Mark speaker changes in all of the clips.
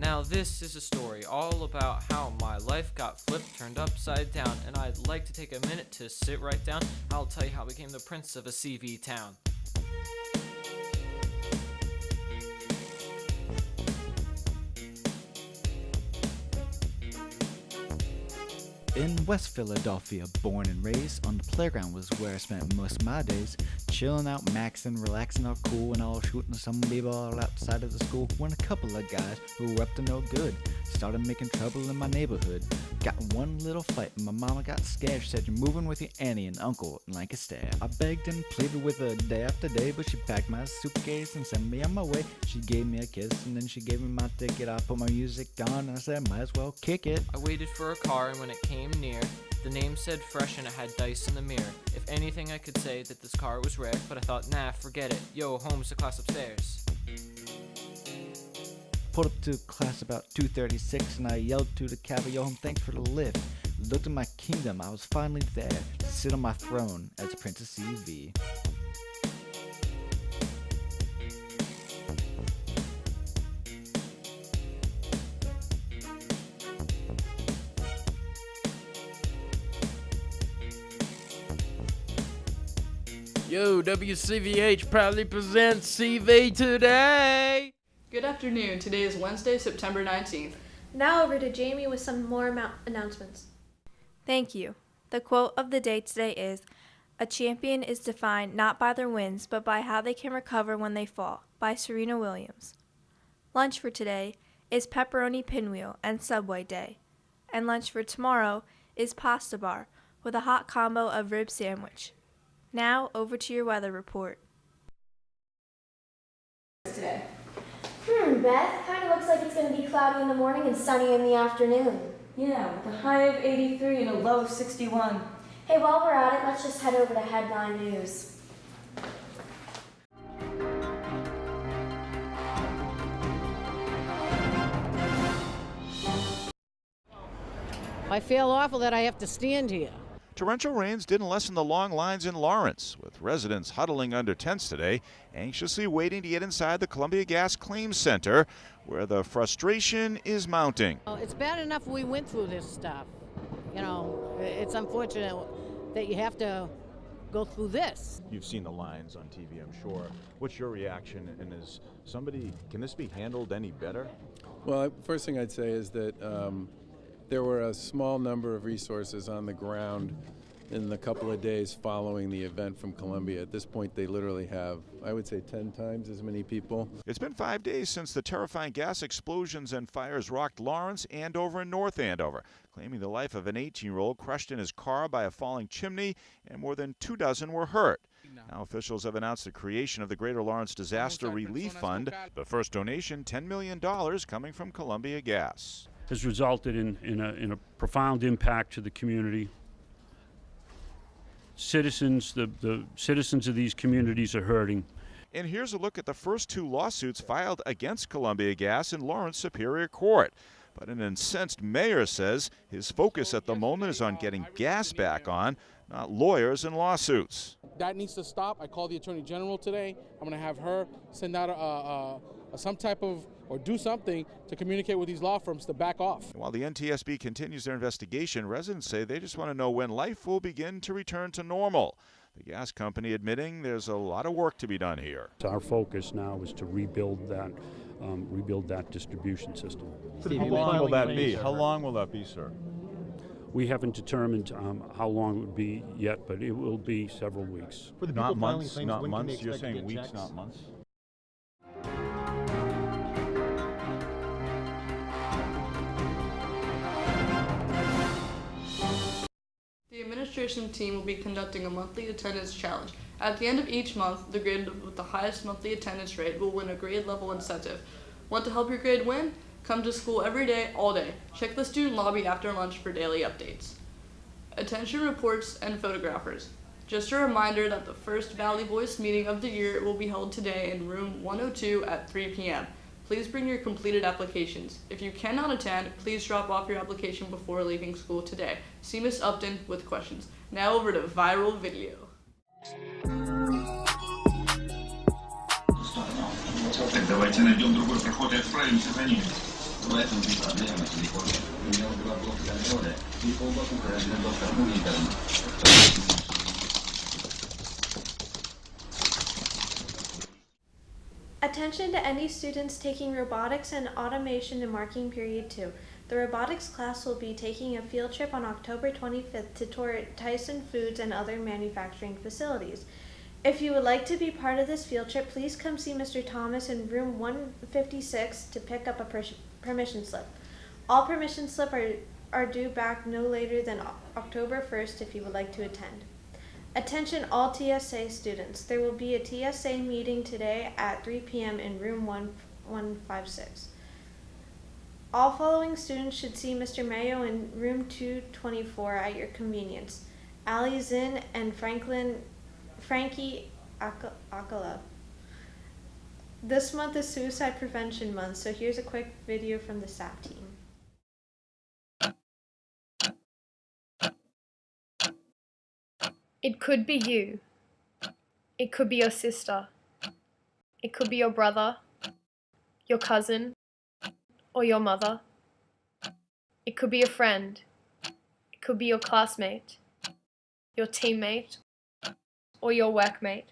Speaker 1: Now this is a story all about how my life got flipped, turned upside down, and I'd like to take a minute to sit right down. I'll tell you how I became the prince of a CV town.
Speaker 2: In West Philadelphia, born and raised, on the playground was where I spent most of my days. Chilling out, maxing, relaxing all cool, and all shooting some b-ball outside of the school. When a couple of guys who were up to no good started making trouble in my neighborhood. Got in one little fight and my mama got scared. She said, "You're moving with your auntie and uncle in Lancaster." I begged and pleaded with her day after day, but she packed my suitcase and sent me on my way. She gave me a kiss and then she gave me my ticket. I put my music on and I said, might as well kick it.
Speaker 1: I waited for a car, and when it came near, the name said fresh and it had dice in the mirror. If anything, I could say that this car was rare, but I thought, nah, forget it. Yo, home's the class upstairs.
Speaker 2: Pulled up to class about 2:36 and I yelled to the cab, "Yo, home, thanks for the lift." Looked at my kingdom, I was finally there to sit on my throne as Prince of CV.
Speaker 1: Yo, WCVH proudly presents CV Today!
Speaker 3: Good afternoon. Today is Wednesday, September 19th.
Speaker 4: Now over to Jamie with some more announcements.
Speaker 5: Thank you. The quote of the day today is, "A champion is defined not by their wins, but by how they can recover when they fall," by Serena Williams. Lunch for today is pepperoni pinwheel and Subway day. And lunch for tomorrow is pasta bar with a hot combo of rib sandwich. Now over to your weather report.
Speaker 3: Today.
Speaker 4: Beth, kind of looks like it's going to be cloudy in the morning and sunny in the afternoon.
Speaker 6: Yeah, with a high of 83 and a low of 61.
Speaker 4: Hey, while we're at it, let's just head over to Headline News.
Speaker 7: I feel awful that I have to stand here.
Speaker 8: Torrential rains didn't lessen the long lines in Lawrence, with residents huddling under tents today, anxiously waiting to get inside the Columbia Gas Claims Center, where the frustration is mounting.
Speaker 7: It's bad enough we went through this stuff. You know, it's unfortunate that you have to go through this.
Speaker 9: You've seen the lines on TV, I'm sure. What's your reaction, and can this be handled any better?
Speaker 10: Well, first thing I'd say is that there were a small number of resources on the ground in the couple of days following the event from Columbia. At this point, they literally have, I would say, 10 times as many people.
Speaker 8: It's been 5 days since the terrifying gas explosions and fires rocked Lawrence, Andover, and North Andover, claiming the life of an 18-year-old crushed in his car by a falling chimney, and more than 2 dozen were hurt. Now officials have announced the creation of the Greater Lawrence Disaster Relief Fund. The first donation, $10 million, coming from Columbia Gas.
Speaker 11: Has resulted in a profound impact to the community. Citizens, the citizens of these communities are hurting.
Speaker 8: And here's a look at the first 2 lawsuits filed against Columbia Gas in Lawrence Superior Court. But an incensed mayor says his focus at the moment is on getting gas back on, not lawyers and lawsuits.
Speaker 12: That needs to stop. I called the Attorney General today. I'm going to have her send out some type of, or do something to communicate with these law firms to back off.
Speaker 8: While the NTSB continues their investigation, residents say they just want to know when life will begin to return to normal. The gas company admitting there's a lot of work to be done here.
Speaker 11: Our focus now is to rebuild that distribution system.
Speaker 9: How long will that be? How long will that be, sir?
Speaker 11: We haven't determined how long it would be yet, but it will be several weeks.
Speaker 9: Not months, not months? You're saying weeks, not months?
Speaker 3: The administration team will be conducting a monthly attendance challenge. At the end of each month, the grade with the highest monthly attendance rate will win a grade level incentive. Want to help your grade win? Come to school every day, all day. Check the student lobby after lunch for daily updates. Attention reports and photographers. Just a reminder that the first Valley Voice meeting of the year will be held today in room 102 at 3 p.m. Please bring your completed applications. If you cannot attend, please drop off your application before leaving school today. See Ms. Upton with questions. Now over to Viral Video.
Speaker 13: Так, давайте найдем другой проход и отправимся за ними.
Speaker 5: Attention to any students taking robotics and automation in marking period 2. The robotics class will be taking a field trip on October 25th to tour Tyson Foods and other manufacturing facilities. If you would like to be part of this field trip, please come see Mr. Thomas in room 156 to pick up a permission slip. All permission slips are due back no later than October 1st if you would like to attend. Attention all TSA students. There will be a TSA meeting today at 3 p.m. in room 156. All following students should see Mr. Mayo in room 224 at your convenience. Ali Zinn and Frankie Akala. This month is Suicide Prevention Month, so here's a quick video from the SAP team.
Speaker 13: It could be you. It could be your sister. It could be your brother, your cousin, or your mother. It could be a friend. It could be your classmate, your teammate, or your workmate.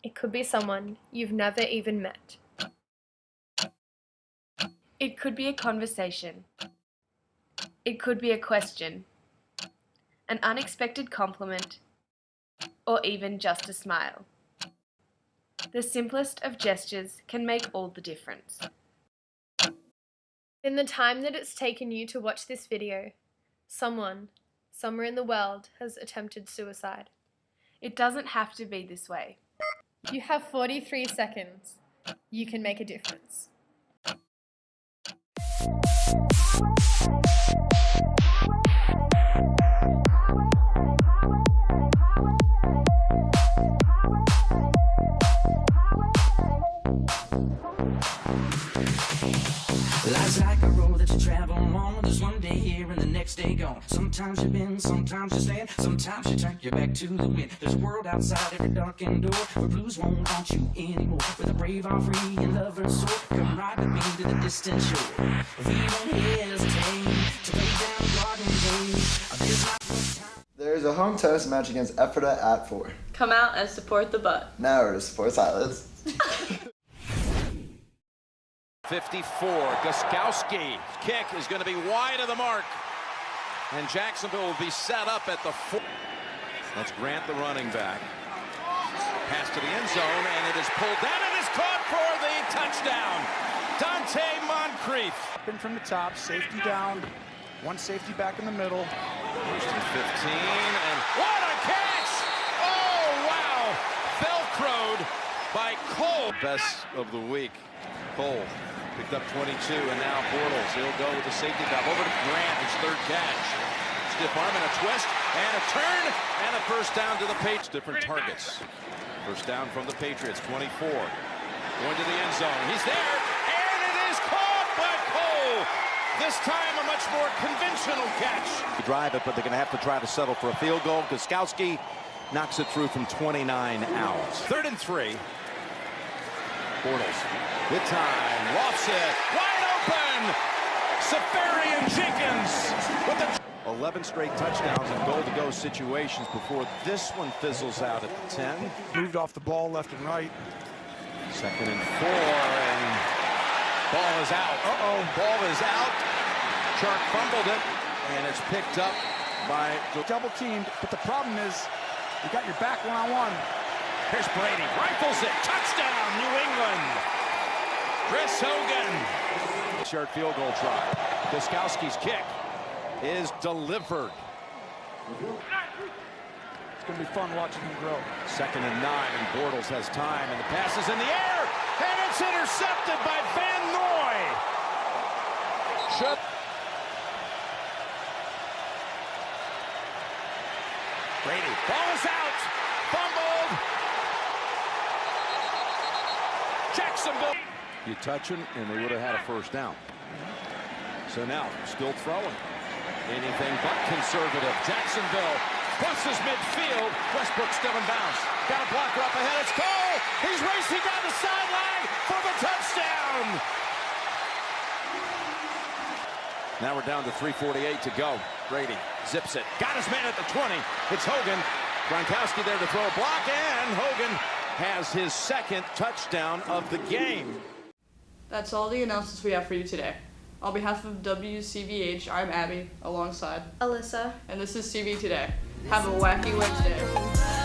Speaker 13: It could be someone you've never even met.
Speaker 14: It could be a conversation. It could be a question, an unexpected compliment, or even just a smile. The simplest of gestures can make all the difference.
Speaker 13: In the time that it's taken you to watch this video, someone, somewhere in the world, has attempted suicide.
Speaker 14: It doesn't have to be this way.
Speaker 13: You have 43 seconds. You can make a difference.
Speaker 15: Life's like a road that you travel on. There's one day here and the next day gone. Sometimes you bend, sometimes you stand, sometimes you turn your back to the wind. There's a world outside every darkened door where blues won't haunt you anymore. With a brave heart, free and lover's soul, come ride with me to the distant shore. We won't hesitate to lay down the garden gate.
Speaker 16: There's a home tennis match against Ephrata at 4.
Speaker 3: Come out and support the butt.
Speaker 16: Now we're to support silence.
Speaker 17: 54, Gostkowski kick is going to be wide of the mark, and Jacksonville will be set up at the 4. That's Grant, the running back. Pass to the end zone, and it is pulled down and is caught for the touchdown. Dante Moncrief.
Speaker 18: In from the top, safety down, one safety back in the middle.
Speaker 17: First and 15, and what a catch! Oh, wow! Velcroed by Cole. Best of the week, Cole. Picked up 22, and now Bortles. He'll go with the safety valve over to Grant, his third catch. Stiff arm and a twist, and a turn, and a first down to the Patriots. Different targets. First down from the Patriots, 24. Going to the end zone. He's there, and it is caught by Cole. This time a much more conventional catch.
Speaker 19: Drive it, but they're going to have to try to settle for a field goal. Gostkowski knocks it through from 29 out.
Speaker 17: 3rd and 3. Bortles, good time, lofts it, wide open! Safarian Jenkins with the 11 straight touchdowns in goal-to-go situations before this one fizzles out at the 10.
Speaker 18: Moved off the ball left and right.
Speaker 17: 2nd and 4, and ball is out. Ball is out. Chark fumbled it, and it's picked up by...
Speaker 18: Double teamed, but the problem is you got your back one-on-one.
Speaker 17: Here's Brady, rifles it, touchdown, New England. Chris Hogan. Short field goal try. Gostkowski's kick is delivered.
Speaker 18: It's going to be fun watching him grow.
Speaker 17: 2nd and 9, and Bortles has time, and the pass is in the air, and it's intercepted by Van Noy. Brady, ball is out, fumbled. Jacksonville. You touch him, and they would have had a first down. So now, still throwing. Anything but conservative. Jacksonville crosses midfield. Westbrook still in bounds. Got a blocker up ahead. It's Cole. He's racing down the sideline for the touchdown.
Speaker 19: Now we're down to 3:48 to go. Brady zips it. Got his man at the 20. It's Hogan. Gronkowski there to throw a block, and Hogan has his second touchdown of the game.
Speaker 3: That's all the announcements we have for you today. On behalf of WCVH, I'm Abby, alongside
Speaker 5: Alyssa.
Speaker 3: And this is CV Today. Have a wacky Wednesday.